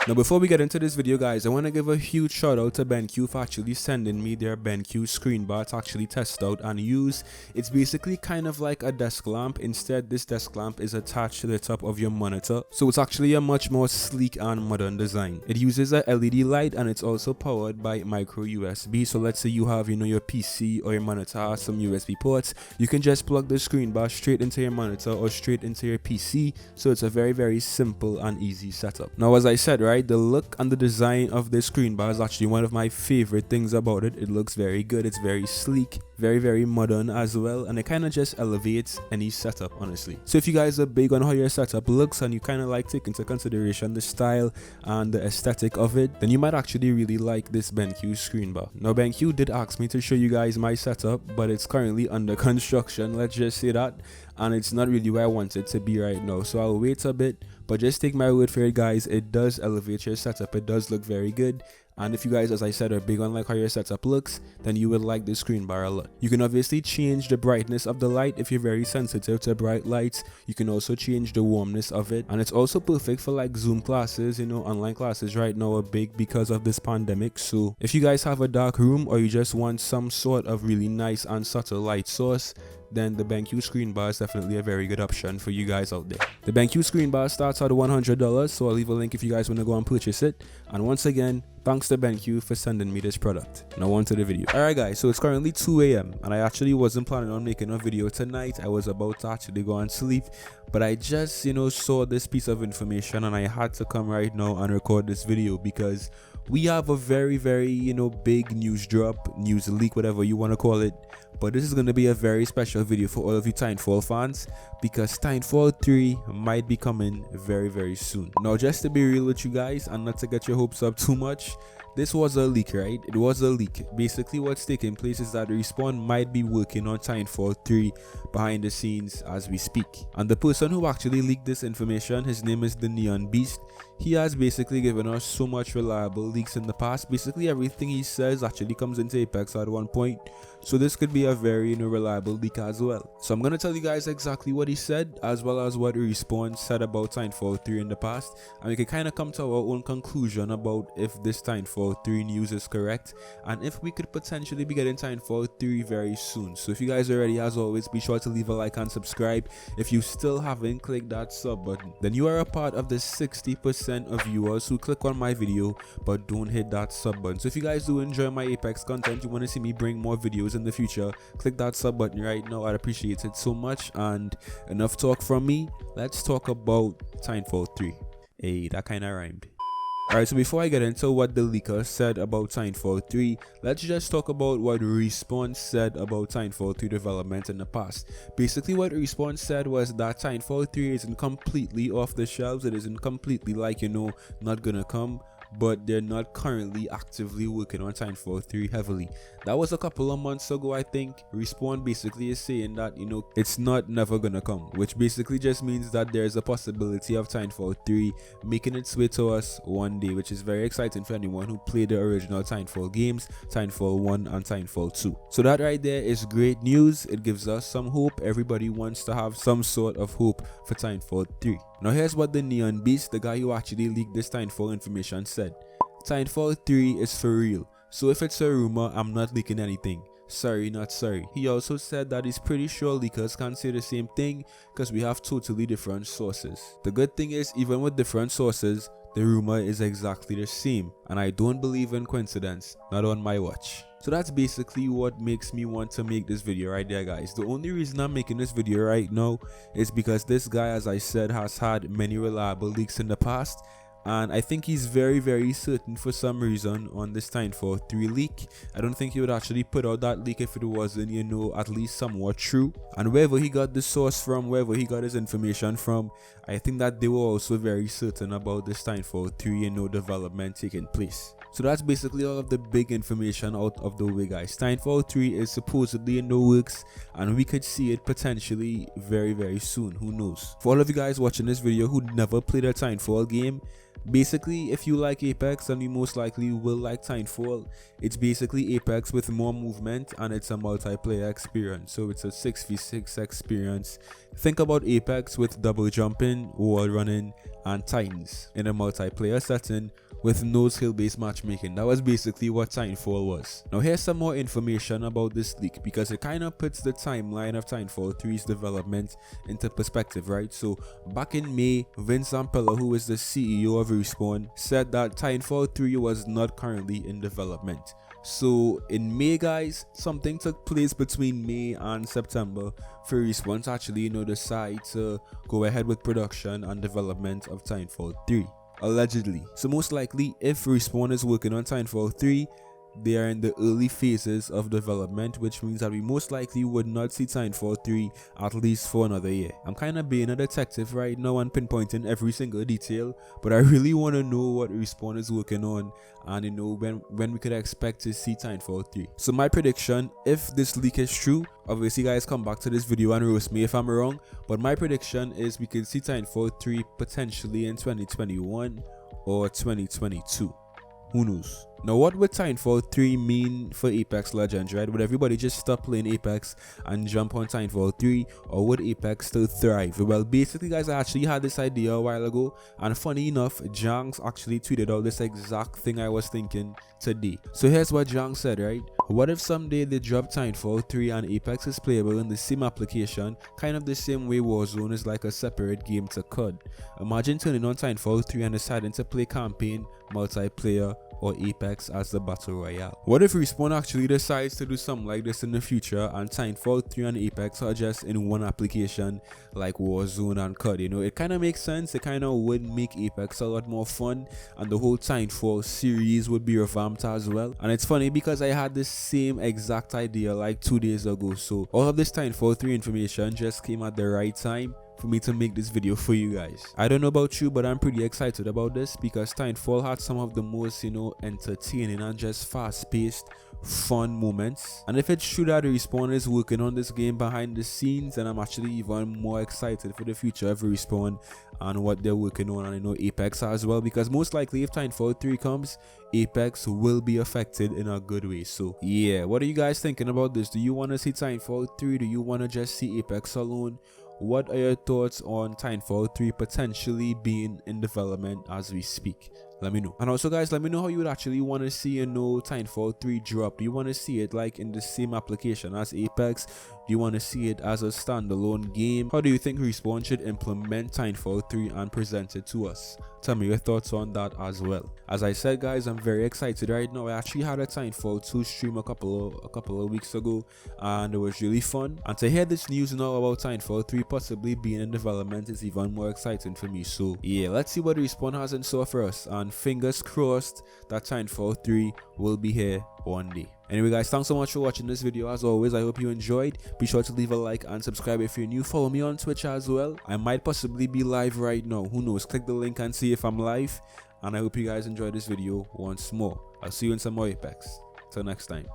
Now before we get into this video guys, I want to give a huge shout out to BenQ for actually sending me their BenQ screen bar to actually test out and use. It's basically kind of like a desk lamp. Instead, this desk lamp is attached to the top of your monitor, so it's actually a much more sleek and modern design. It uses a LED light and it's also powered by micro USB. So let's say you have your PC or your monitor has some USB ports, you can just plug the screen bar straight into your monitor or straight into your PC. So it's a very simple and easy setup. Now as I said, right, the look and the design of this screen bar is actually one of my favorite things about it. It looks very good, it's very sleek, very modern as well, and it kind of just elevates any setup, honestly. So if you guys are big on how your setup looks and you kind of like take into consideration the style and the aesthetic of it, then you might actually really like this BenQ screen bar. Now BenQ did ask me to show you guys my setup, but it's currently under construction, let's just say that, and it's not really where I want it to be right now, so I'll wait a bit. But just take my word for it guys, it does elevate your setup, it does look very good. And if you guys, as I said, are big on like how your setup looks, then you would like the screen bar a lot. You can obviously change the brightness of the light if you're very sensitive to bright lights. You can also change the warmness of it, and it's also perfect for like Zoom classes. Online classes right now are big because of this pandemic. So if you guys have a dark room or you just want some sort of really nice and subtle light source, then the BenQ screen bar is definitely a very good option for you guys out there. The BenQ screen bar starts at $100, so I'll leave a link if you guys want to go and purchase it. And once again, thanks to BenQ for sending me this product. Now on to the video. Alright guys, so it's currently 2 AM and I actually wasn't planning on making a video tonight. I was about to actually go and sleep, but I just saw this piece of information and I had to come right now and record this video because we have a very big news drop, news leak, whatever you want to call it. But this is going to be a very special video for all of you Titanfall fans because Titanfall 3 might be coming very soon. Now just to be real with you guys and not to get your hopes up too much, this was a leak, right? It was a leak. Basically what's taking place is that Respawn might be working on Titanfall 3 behind the scenes as we speak. And the person who actually leaked this information, his name is the Neon Beast. He has basically given us so much reliable leaks in the past. Basically everything he says actually comes into Apex at one point. So this could be a very reliable leak as well. So I'm going to tell you guys exactly what he said as well as what Respawn said about Titanfall 3 in the past. And we can kind of come to our own conclusion about if this Titanfall 3 news is correct and if we could potentially be getting Titanfall 3 very soon. So if you guys are ready, as always, be sure to leave a like and subscribe. If you still haven't clicked that sub button, then you are a part of the 60% of viewers who click on my video but don't hit that sub button. So if you guys do enjoy my Apex content, you want to see me bring more videos in the future, click that sub button right now. I'd appreciate it so much. And enough talk from me, let's talk about Titanfall 3. Hey, that kind of rhymed. Alright, so before I get into what the leaker said about Titanfall 3, let's just talk about what Respawn said about Titanfall 3 development in the past. Basically what Respawn said was that Titanfall 3 isn't completely off the shelves, it isn't completely like, not gonna come, but they're not currently actively working on Titanfall 3 heavily. That was a couple of months ago, I think. Respawn basically is saying that, it's not never gonna come, which basically just means that there's a possibility of Titanfall 3 making its way to us one day, which is very exciting for anyone who played the original Titanfall games, Titanfall 1 and Titanfall 2. So that right there is great news. It gives us some hope. Everybody wants to have some sort of hope for Titanfall 3. Now here's what the Neon Beast, the guy who actually leaked this Titanfall information, said. Titanfall 3 is for real, so if it's a rumor, I'm not leaking anything. Sorry, not sorry. He also said that he's pretty sure leakers can't say the same thing because we have totally different sources. The good thing is, even with different sources, the rumor is exactly the same, and I don't believe in coincidence, not on my watch. So that's basically what makes me want to make this video right there, guys. The only reason I'm making this video right now is because this guy, as I said, has had many reliable leaks in the past, and I think he's very certain for some reason on this Titanfall 3 leak. I don't think he would actually put out that leak if it wasn't, at least somewhat true. And wherever he got the source from, wherever he got his information from, I think that they were also very certain about this Titanfall 3, development taking place. So that's basically all of the big information out of the way, guys. Titanfall 3 is supposedly in the works and we could see it potentially very soon. Who knows? For all of you guys watching this video who never played a Titanfall game, basically if you like Apex, then you most likely will like Titanfall. It's basically Apex with more movement and it's a multiplayer experience. So it's a 6v6 experience. Think about Apex with double jumping, wall running, and Titans in a multiplayer setting with no skill-based matchmaking. That was basically what Titanfall was. Now here's some more information about this leak, because it kind of puts the timeline of Titanfall 3's development into perspective, right? So back in May, Vince Zampella, who is the CEO of Respawn, said that Titanfall 3 was not currently in development. So in May, guys, something took place between May and September for Respawn to actually, decide to go ahead with production and development of Titanfall 3. Allegedly. So most likely, if Respawn is working on Titanfall 3, they are in the early phases of development, which means that we most likely would not see Titanfall 3 at least for another year. I'm kind of being a detective right now and pinpointing every single detail, but I really want to know what Respawn is working on and when we could expect to see Titanfall 3. So my prediction, if this leak is true, obviously guys come back to this video and roast me if I'm wrong, but my prediction is we could see Titanfall 3 potentially in 2021 or 2022. Who knows? Now, what would Titanfall 3 mean for Apex Legends, right? Would everybody just stop playing Apex and jump on Titanfall 3, or would Apex still thrive? Well, basically, guys, I actually had this idea a while ago, and funny enough, Janks actually tweeted out this exact thing I was thinking today. So here's what Janks said, right? What if someday they drop Titanfall 3 and Apex is playable in the same application, kind of the same way Warzone is like a separate game to COD? Imagine turning on Titanfall 3 and deciding to play campaign, multiplayer, or Apex as the battle royale. What if Respawn actually decides to do something like this in the future and Titanfall 3 and Apex are just in one application like Warzone and COD? It kind of makes sense. It kind of would make Apex a lot more fun, and the whole Titanfall series would be revamped as well. And it's funny because I had this same exact idea like 2 days ago, so all of this Titanfall 3 information just came at the right time for me to make this video for you guys. I don't know about you, but I'm pretty excited about this because Titanfall had some of the most, entertaining and just fast-paced, fun moments. And if it's true that Respawn is working on this game behind the scenes, then I'm actually even more excited for the future of Respawn and what they're working on, and Apex as well, because most likely if Titanfall 3 comes, Apex will be affected in a good way. So yeah, what are you guys thinking about this? Do you want to see Titanfall 3? Do you want to just see Apex alone? What are your thoughts on Titanfall 3 potentially being in development as we speak? Let me know. And also guys, let me know how you would actually want to see Titanfall 3 drop. Do you want to see it like in the same application as Apex? Do you want to see it as a standalone game? How do you think Respawn should implement Titanfall 3 and present it to us? Tell me your thoughts on that as well. As I said guys, I'm very excited right now. I actually had a Titanfall 2 stream a couple of weeks ago, and it was really fun. And to hear this news now about Titanfall 3 possibly being in development is even more exciting for me. So yeah, let's see what Respawn has in store for us, and fingers crossed that Titanfall 3 will be here one day. Anyway guys, thanks so much for watching this video. As always, I hope you enjoyed. Be sure to leave a like and subscribe if you're new. Follow me on Twitch as well. I might possibly be live right now. Who knows? Click the link and see if I'm live. And I hope you guys enjoyed this video once more. I'll see you in some more Apex. Till next time.